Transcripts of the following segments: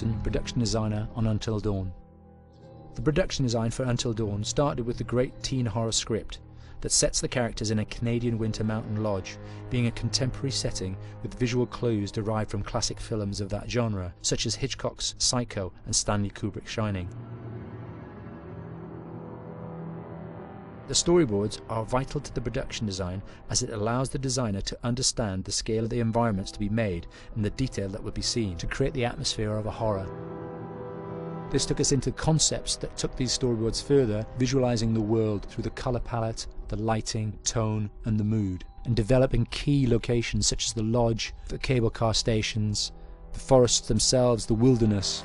Robertson, production designer on Until Dawn. The production design for Until Dawn started with the great teen horror script that sets the characters in a Canadian winter mountain lodge, being a contemporary setting with visual clues derived from classic films of that genre, such as Hitchcock's Psycho and Stanley Kubrick's Shining. The storyboards are vital to the production design, as it allows the designer to understand the scale of the environments to be made and the detail that would be seen to create the atmosphere of a horror. This took us into concepts that took these storyboards further, visualizing the world through the color palette, the lighting, tone and the mood, and developing key locations such as the lodge, the cable car stations, the forests themselves, the wilderness.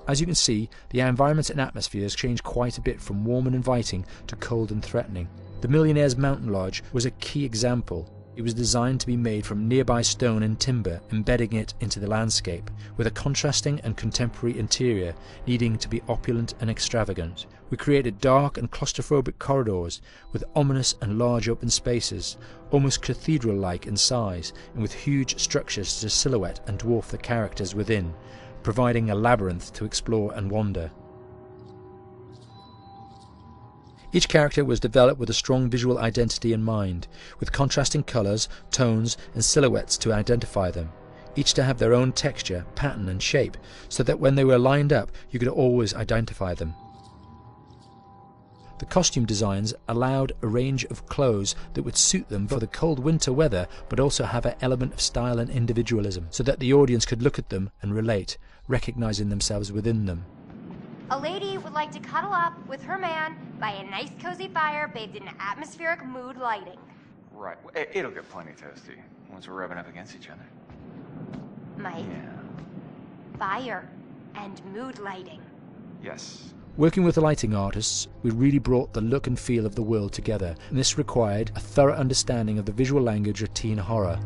As you can see, the environments and atmospheres change quite a bit from warm and inviting to cold and threatening. The Millionaire's Mountain Lodge was a key example. It was designed to be made from nearby stone and timber, embedding it into the landscape, with a contrasting and contemporary interior needing to be opulent and extravagant. We created dark and claustrophobic corridors with ominous and large open spaces, almost cathedral-like in size, and with huge structures to silhouette and dwarf the characters within, providing a labyrinth to explore and wander. Each character was developed with a strong visual identity in mind, with contrasting colours, tones and silhouettes to identify them, each to have their own texture, pattern and shape, so that when they were lined up you could always identify them. The costume designs allowed a range of clothes that would suit them for the cold winter weather, but also have an element of style and individualism, so that the audience could look at them and relate, recognizing themselves within them. A lady would like to cuddle up with her man by a nice cozy fire bathed in atmospheric mood lighting. Right. It'll get plenty toasty once we're rubbing up against each other. Mike? Yeah. Fire and mood lighting. Yes. Working with the lighting artists, we really brought the look and feel of the world together, and this required a thorough understanding of the visual language of teen horror.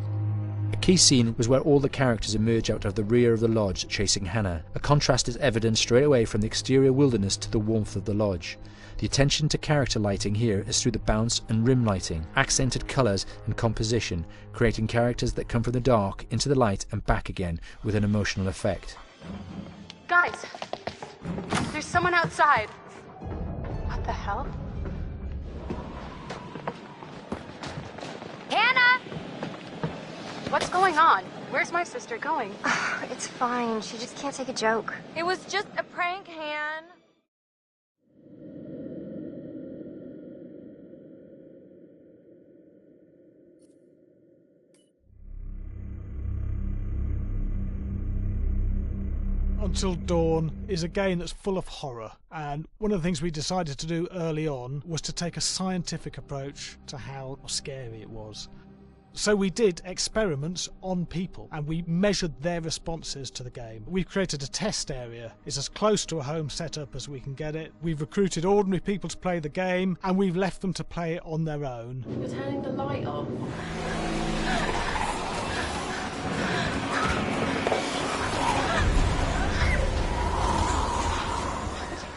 A key scene was where all the characters emerge out of the rear of the lodge chasing Hannah. A contrast is evident straight away from the exterior wilderness to the warmth of the lodge. The attention to character lighting here is through the bounce and rim lighting, accented colours and composition, creating characters that come from the dark into the light and back again with an emotional effect. Guys, there's someone outside. What the hell? Hannah! What's going on? Where's my sister going? It's fine. She just can't take a joke. It was just a prank, Han. Until Dawn is a game that's full of horror, and one of the things we decided to do early on was to take a scientific approach to how scary it was. So we did experiments on people and we measured their responses to the game. We've created a test area. It's as close to a home setup as we can get it. We've recruited ordinary people to play the game and we've left them to play it on their own. You're turning the light off.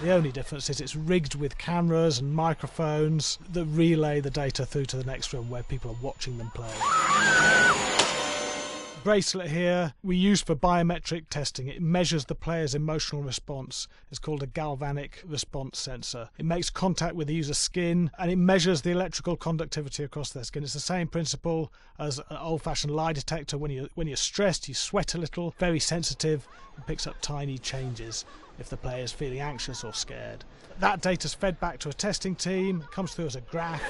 The only difference is it's rigged with cameras and microphones that relay the data through to the next room where people are watching them play. Bracelet here we use for biometric testing. It measures the player's emotional response. It's called a galvanic response sensor. It makes contact with the user's skin and it measures the electrical conductivity across their skin. It's the same principle as an old-fashioned lie detector. When you're stressed, you sweat a little, very sensitive, and picks up tiny changes if the player is feeling anxious or scared. That data's fed back to a testing team, comes through as a graph.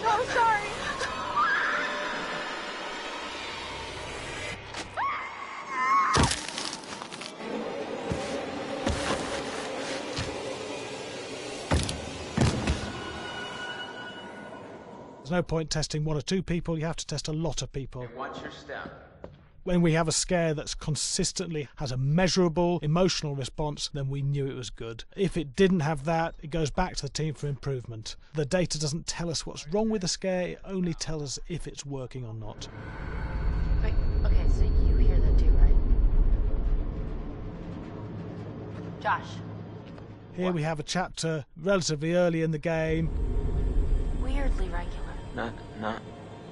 I'm sorry. There's no point testing one or two people, you have to test a lot of people. And watch your step. When we have a scare that's consistently has a measurable emotional response, then we knew it was good. If it didn't have that, it goes back to the team for improvement. The data doesn't tell us what's wrong with the scare, it only tells us if it's working or not. Wait, okay, so you hear that too, right? Josh. Here we have a chapter relatively early in the game. Weirdly regular. Not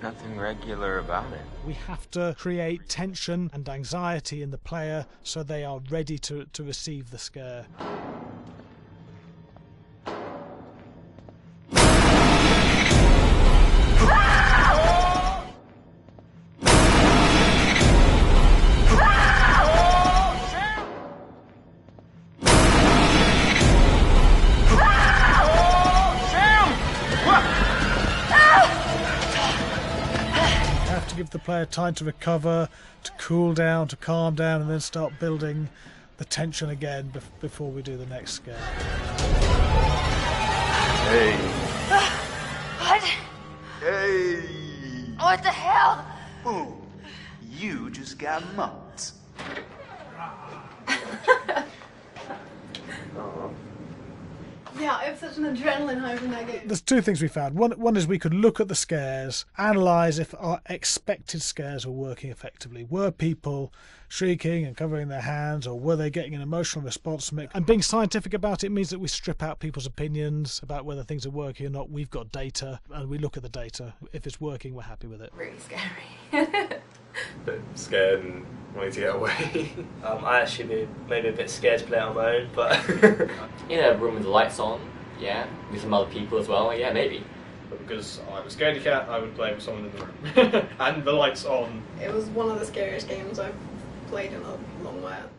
Nothing regular about it. We have to create tension and anxiety in the player so they are ready to receive the scare. Give the player time to recover, to cool down, to calm down, and then start building the tension again before we do the next scare. Hey. What? Hey. What the hell? Ooh, you just got mugged. Yeah, I have such an adrenaline high from that game. There's two things we found. One is we could look at the scares, analyse if our expected scares were working effectively. Were people shrieking and covering their hands, or were they getting an emotional response from it? And being scientific about it means that we strip out people's opinions about whether things are working or not. We've got data, and we look at the data. If it's working, we're happy with it. Really scary. Bit scared and wanting to get away. I actually be maybe a bit scared to play it on my own, but in a room with the lights on, yeah, with some other people as well, yeah, maybe. But because I'm a scaredy cat, I would play with someone in the room. And the lights on. It was one of the scariest games I've played in a long while.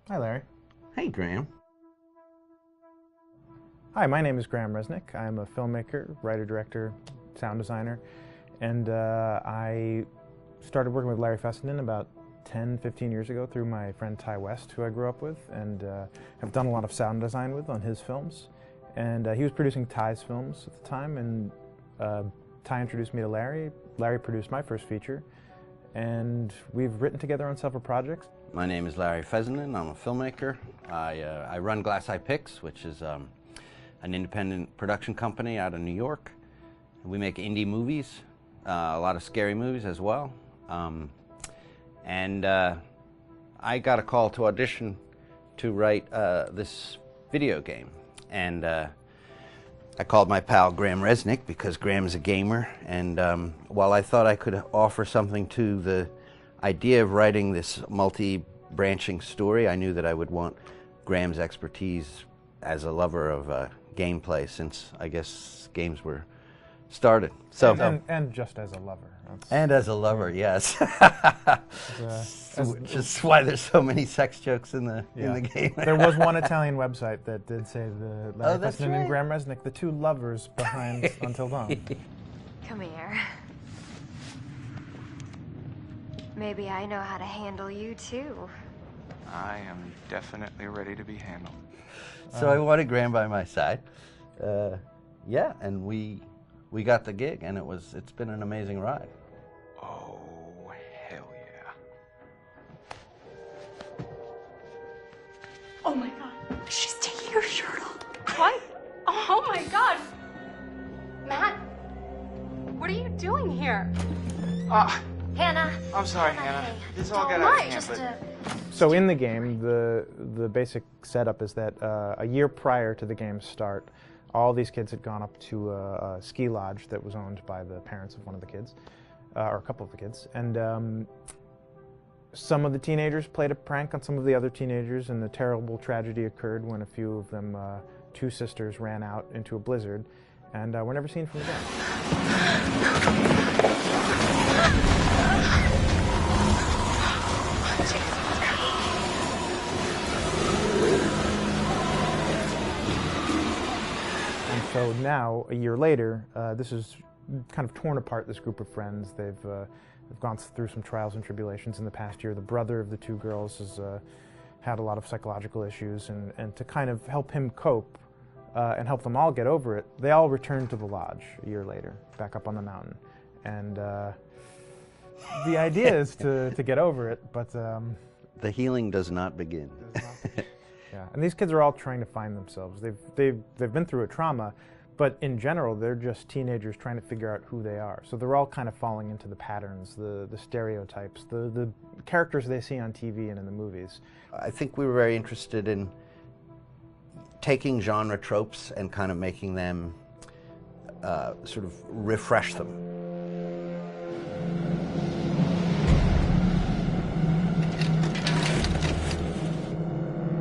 Hi, Larry. Hey, Graham. Hi, my name is Graham Resnick. I'm a filmmaker, writer, director, sound designer, and I started working with Larry Fessenden about 10, 15 years ago through my friend Ty West, who I grew up with, and have done a lot of sound design with on his films. And he was producing Ty's films at the time, and Ty introduced me to Larry. Larry produced my first feature, and we've written together on several projects. My name is Larry Fessenden. I'm a filmmaker. I run Glass Eye Pix, which is an independent production company out of New York. We make indie movies, a lot of scary movies as well. And I got a call to audition to write this video game. And I called my pal Graham Resnick because Graham is a gamer. And while I thought I could offer something to the idea of writing this multi-branching story, I knew that I would want Graham's expertise as a lover of gameplay, since I guess games were started. So and just as a lover. And as a lover, yes. Just why there's so many sex jokes in the game. There was one Italian website that did say the Larry Fessenden right. and Graham Resnick, the two lovers behind Until Dawn. Come here. Maybe I know how to handle you too. I am definitely ready to be handled. So I wanted Graham by my side. Yeah, and we got the gig, and it's been an amazing ride. Oh, hell yeah. Oh my god. She's taking her shirt off. What? Oh my god. Matt, what are you doing here? Hannah. I'm sorry, Hannah. This all got Don't out of worry, hand, just but... So in the game, the basic setup is that a year prior to the game's start, all these kids had gone up to a ski lodge that was owned by the parents of one of the kids, or a couple of the kids, and some of the teenagers played a prank on some of the other teenagers, and the terrible tragedy occurred when a few of them, two sisters, ran out into a blizzard, and were never seen from again. So now, a year later, this is kind of torn apart, this group of friends. They've gone through some trials and tribulations in the past year. The brother of the two girls has had a lot of psychological issues, and to kind of help him cope and help them all get over it, they all returned to the lodge a year later, back up on the mountain. And the idea is to get over it, but... the healing does not begin. Yeah, and these kids are all trying to find themselves. They've been through a trauma, but in general, they're just teenagers trying to figure out who they are. So they're all kind of falling into the patterns, the stereotypes, the characters they see on TV and in the movies. I think we were very interested in taking genre tropes and kind of making them sort of refresh them.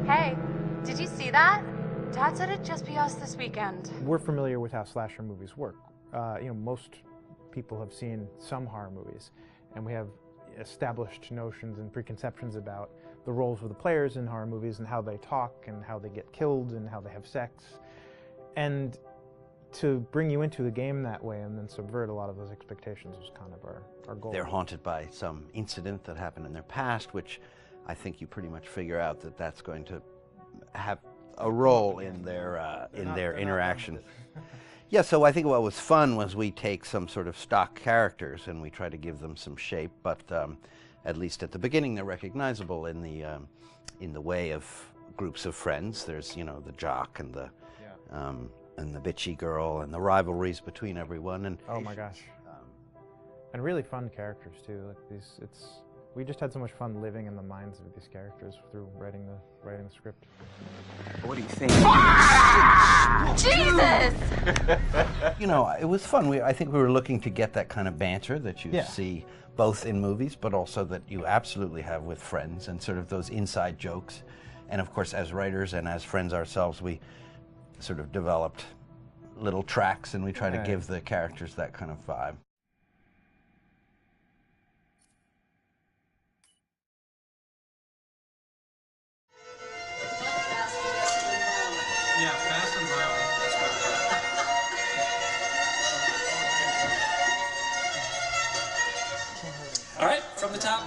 Hey, did you see that? Dad said it'd just be us this weekend. We're familiar with how slasher movies work. Most people have seen some horror movies, and we have established notions and preconceptions about the roles of the players in horror movies and how they talk and how they get killed and how they have sex. And to bring you into the game that way and then subvert a lot of those expectations was kind of our goal. They're haunted by some incident that happened in their past, which I think you pretty much figure out that that's going to have a role in their interaction. Yeah, so I think what was fun was we take some sort of stock characters and we try to give them some shape, but at least at the beginning they're recognizable in the way of groups of friends. There's, you know, the jock and the bitchy girl and the rivalries between everyone. And oh my gosh, and really fun characters too. Like we just had so much fun living in the minds of these characters through writing the script. What do you think? Jesus! You know, it was fun. I think we were looking to get that kind of banter that you see both in movies, but also that you absolutely have with friends, and sort of those inside jokes. And of course, as writers and as friends ourselves, we sort of developed little tracks, and we try to give the characters that kind of vibe. Yeah, fast and violent. That's all right, from the top.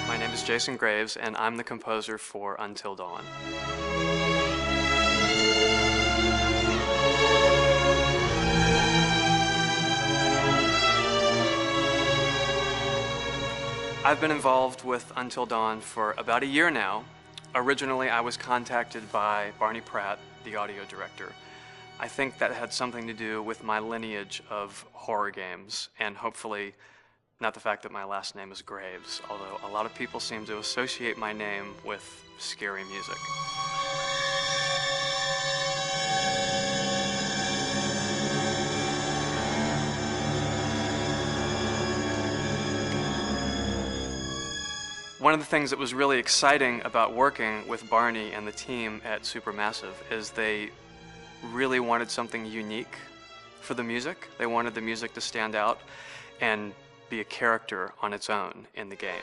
My name is Jason Graves, and I'm the composer for Until Dawn. I've been involved with Until Dawn for about a year now. Originally, I was contacted by Barney Pratt, the audio director. I think that had something to do with my lineage of horror games, and hopefully not the fact that my last name is Graves, although a lot of people seem to associate my name with scary music. One of the things that was really exciting about working with Barney and the team at Supermassive is they really wanted something unique for the music. They wanted the music to stand out and be a character on its own in the game.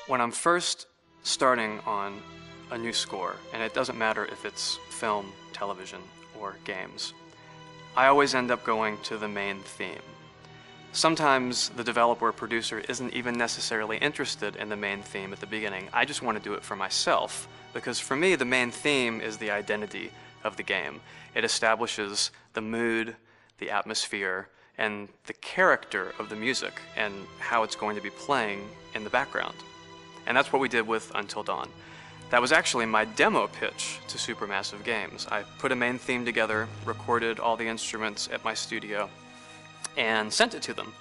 When I'm first starting on a new score, and it doesn't matter if it's film, television, or games, I always end up going to the main theme. Sometimes the developer or producer isn't even necessarily interested in the main theme at the beginning. I just want to do it for myself, because for me the main theme is the identity of the game. It establishes the mood, the atmosphere, and the character of the music and how it's going to be playing in the background. And that's what we did with Until Dawn. That was actually my demo pitch to Supermassive Games. I put a main theme together, recorded all the instruments at my studio, and sent it to them.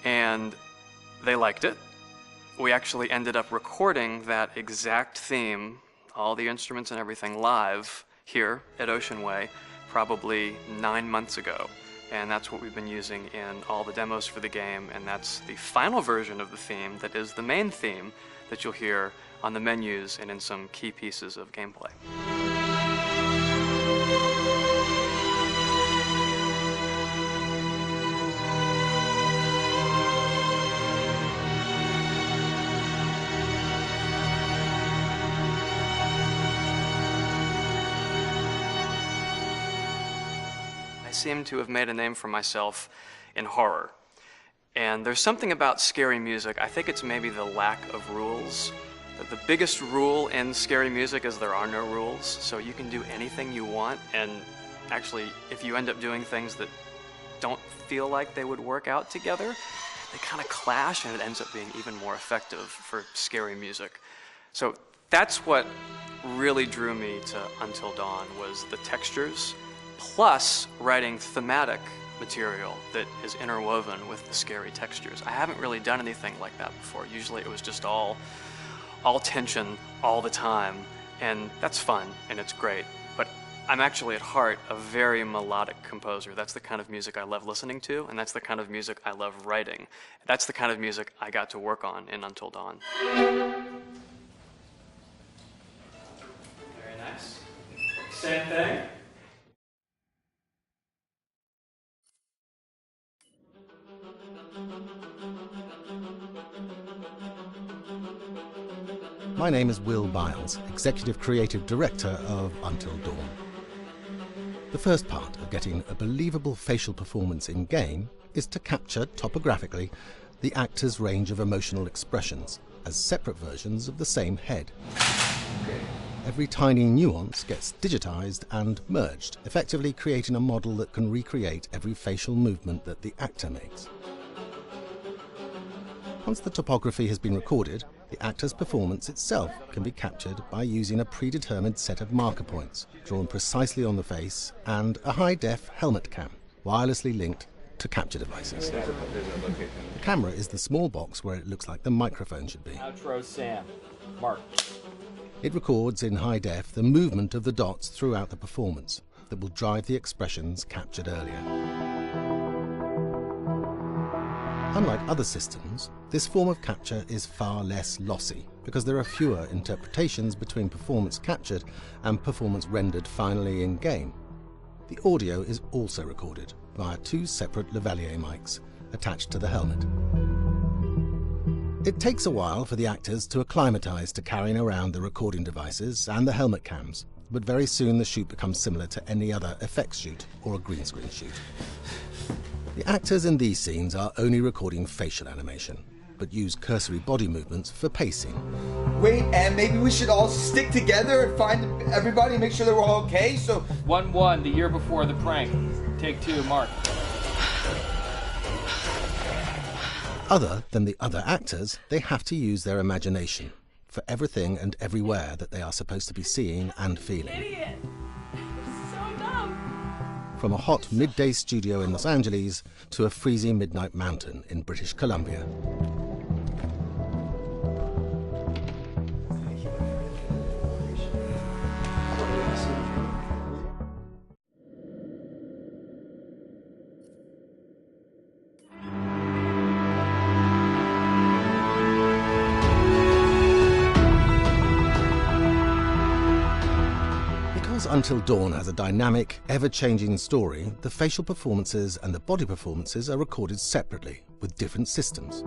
And they liked it. We actually ended up recording that exact theme, all the instruments and everything, live here at Ocean Way probably 9 months ago. And that's what we've been using in all the demos for the game, and that's the final version of the theme that is the main theme that you'll hear on the menus and in some key pieces of gameplay. I seem to have made a name for myself in horror. And there's something about scary music, I think it's maybe the lack of rules. The biggest rule in scary music is there are no rules, so you can do anything you want, and actually, if you end up doing things that don't feel like they would work out together, they kind of clash, and it ends up being even more effective for scary music. So that's what really drew me to Until Dawn, was the textures, plus writing thematic material that is interwoven with the scary textures. I haven't really done anything like that before. Usually it was just all tension all the time, and that's fun and it's great, but I'm actually at heart a very melodic composer. That's the kind of music I love listening to, and that's the kind of music I love writing. That's the kind of music I got to work on in Until Dawn. Very nice. Same thing. My name is Will Biles, Executive Creative Director of Until Dawn. The first part of getting a believable facial performance in-game is to capture, topographically, the actor's range of emotional expressions as separate versions of the same head. Every tiny nuance gets digitized and merged, effectively creating a model that can recreate every facial movement that the actor makes. Once the topography has been recorded, the actor's performance itself can be captured by using a predetermined set of marker points drawn precisely on the face and a high-def helmet cam, wirelessly linked to capture devices. The camera is the small box where it looks like the microphone should be. Outro Sam. Mark. It records in high def the movement of the dots throughout the performance that will drive the expressions captured earlier. Unlike other systems, this form of capture is far less lossy because there are fewer interpretations between performance captured and performance rendered finally in-game. The audio is also recorded via two separate lavalier mics attached to the helmet. It takes a while for the actors to acclimatise to carrying around the recording devices and the helmet cams, but very soon the shoot becomes similar to any other effects shoot or a green screen shoot. The actors in these scenes are only recording facial animation, but use cursory body movements for pacing. Wait, and maybe we should all stick together and find everybody and make sure they're all okay, so... 1-1, the year before the prank. Take 2, Mark. Other than the other actors, they have to use their imagination for everything and everywhere that they are supposed to be seeing and feeling. Idiot! So dumb! From a hot midday studio in Los Angeles to a freezing midnight mountain in British Columbia. Until Dawn has a dynamic, ever-changing story, the facial performances and the body performances are recorded separately, with different systems.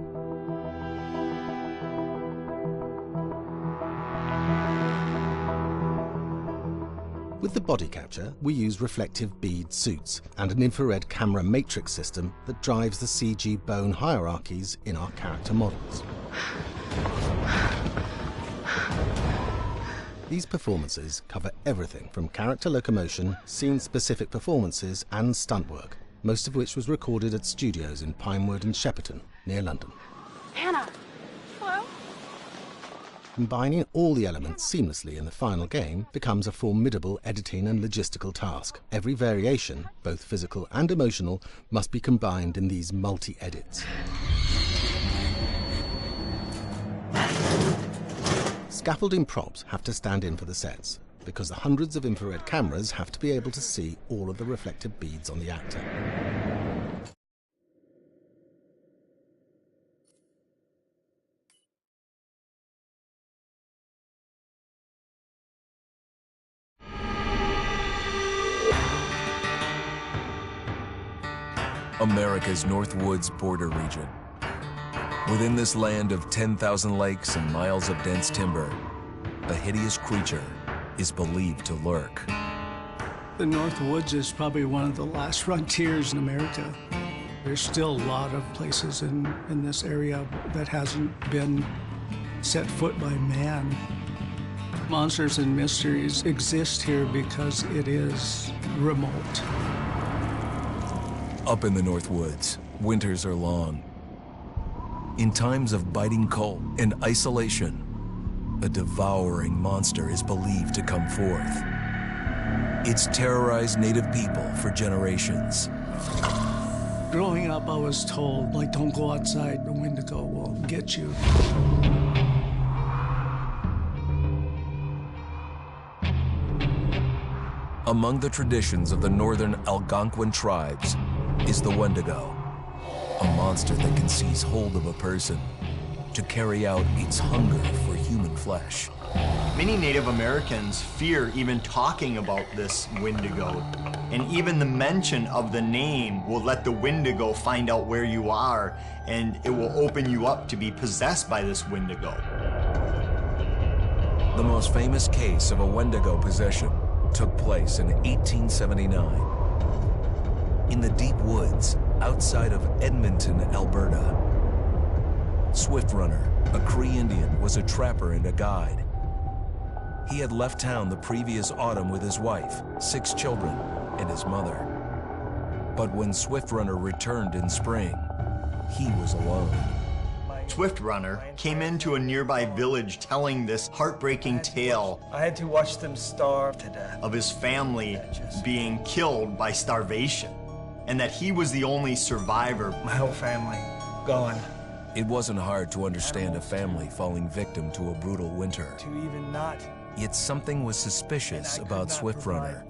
With the body capture, we use reflective bead suits and an infrared camera matrix system that drives the CG bone hierarchies in our character models. These performances cover everything from character locomotion, scene-specific performances and stunt work, most of which was recorded at studios in Pinewood and Shepperton, near London. Hannah! Hello? Combining all the elements seamlessly in the final game becomes a formidable editing and logistical task. Every variation, both physical and emotional, must be combined in these multi-edits. Scaffolding props have to stand in for the sets, because the hundreds of infrared cameras have to be able to see all of the reflective beads on the actor. America's North Woods border region. Within this land of 10,000 lakes and miles of dense timber, a hideous creature is believed to lurk. The North Woods is probably one of the last frontiers in America. There's still a lot of places in this area that hasn't been set foot by man. Monsters and mysteries exist here because it is remote. Up in the North Woods, winters are long. In times of biting cold and isolation, a devouring monster is believed to come forth. It's terrorized native people for generations. Growing up, I was told, like, don't go outside, the Wendigo will get you. Among the traditions of the northern Algonquin tribes is the Wendigo, a monster that can seize hold of a person to carry out its hunger for human flesh. Many Native Americans fear even talking about this Wendigo, and even the mention of the name will let the Wendigo find out where you are, and it will open you up to be possessed by this Wendigo. The most famous case of a Wendigo possession took place in 1879. In the deep woods outside of Edmonton, Alberta. Swift Runner, a Cree Indian, was a trapper and a guide. He had left town the previous autumn with his wife, 6 children, and his mother. But when Swift Runner returned in spring, he was alone. Swift Runner came into a nearby village telling this heartbreaking tale. I had to watch them starve to death. Of his family being killed by starvation, and that he was the only survivor. My whole family gone. It wasn't hard to understand a family falling victim to a brutal winter. To even not. Yet something was suspicious about Swift Runner.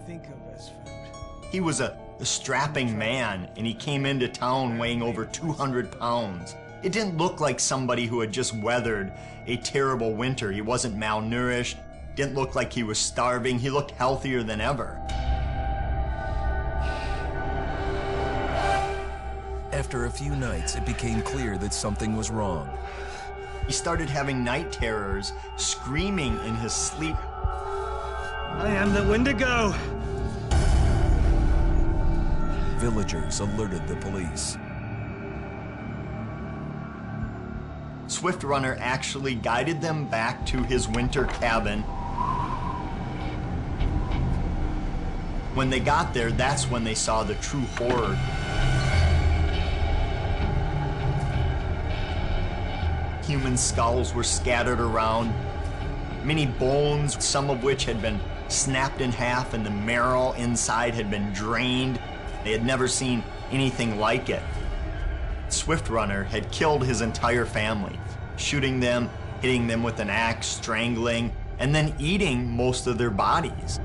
He was a strapping man, and he came into town weighing over 200 pounds. It didn't look like somebody who had just weathered a terrible winter. He wasn't malnourished, didn't look like he was starving. He looked healthier than ever. After a few nights, it became clear that something was wrong. He started having night terrors, screaming in his sleep. I am the Wendigo! Villagers alerted the police. Swift Runner actually guided them back to his winter cabin. When they got there, that's when they saw the true horror. Human skulls were scattered around, many bones, some of which had been snapped in half, and the marrow inside had been drained. They had never seen anything like it. Swift Runner had killed his entire family, shooting them, hitting them with an axe, strangling, and then eating most of their bodies.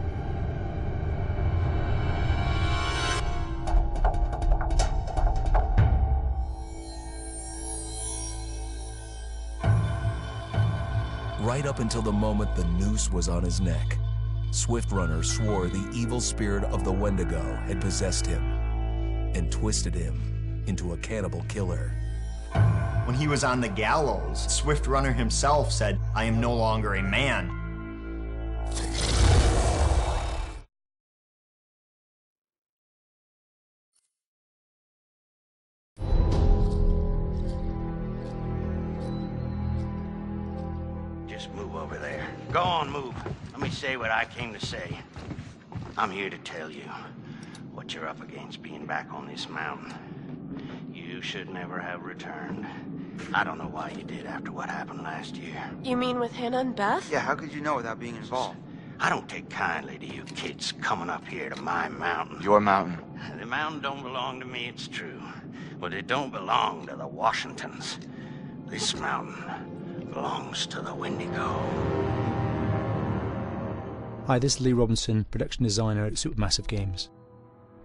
Right up until the moment the noose was on his neck, Swift Runner swore the evil spirit of the Wendigo had possessed him and twisted him into a cannibal killer. When he was on the gallows, Swift Runner himself said, "I am no longer a man. over there. Go on, move. Let me say what I came to say. I'm here to tell you what you're up against being back on this mountain. You should never have returned. I don't know why you did after what happened last year. You mean with Hannah and Beth? Yeah, how could you know without being involved? I don't take kindly to you kids coming up here to my mountain. Your mountain. The mountain don't belong to me, it's true. But it don't belong to the Washingtons. This mountain belongs to the Wendigo. Hi, this is Lee Robinson, production designer at Supermassive Games.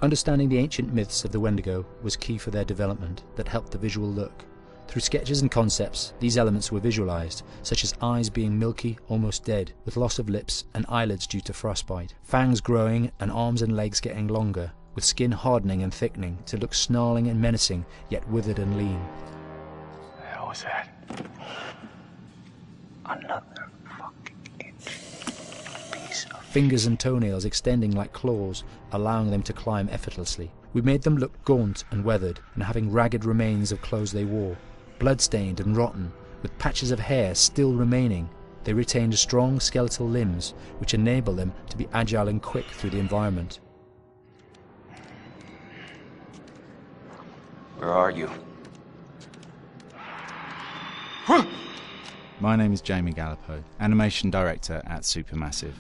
Understanding the ancient myths of the Wendigo was key for their development that helped the visual look. Through sketches and concepts, these elements were visualized, such as eyes being milky, almost dead, with loss of lips and eyelids due to frostbite, fangs growing and arms and legs getting longer, with skin hardening and thickening to look snarling and menacing, yet withered and lean. The hell was that? Another fucking piece of... Fingers and toenails extending like claws, allowing them to climb effortlessly. We made them look gaunt and weathered, and having ragged remains of clothes they wore. Blood-stained and rotten, with patches of hair still remaining, they retained strong skeletal limbs, which enable them to be agile and quick through the environment. Where are you? My name is Jamie Gallipo, animation director at Supermassive.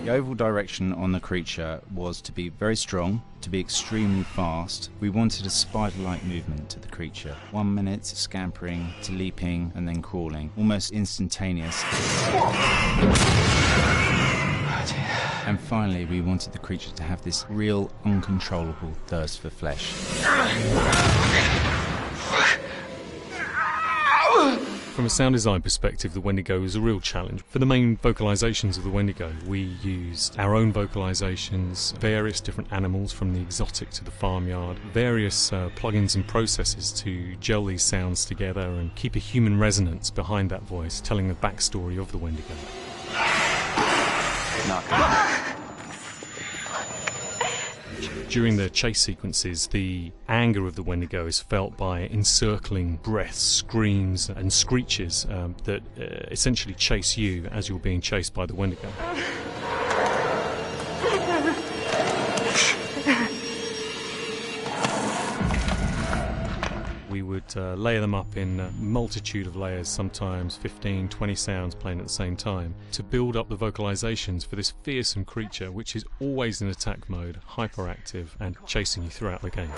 The overall direction on the creature was to be very strong, to be extremely fast. We wanted a spider-like movement to the creature. 1 minute scampering to leaping and then crawling, almost instantaneous. And finally, we wanted the creature to have this real, uncontrollable thirst for flesh. From a sound design perspective, the Wendigo is a real challenge. For the main vocalisations of the Wendigo, we used our own vocalisations, various different animals from the exotic to the farmyard, various plugins and processes to gel these sounds together and keep a human resonance behind that voice, telling the backstory of the Wendigo. During the chase sequences, the anger of the Wendigo is felt by encircling breaths, screams and screeches that essentially chase you as you're being chased by the Wendigo. We would layer them up in a multitude of layers, sometimes 15, 20 sounds playing at the same time, to build up the vocalizations for this fearsome creature which is always in attack mode, hyperactive and chasing you throughout the game.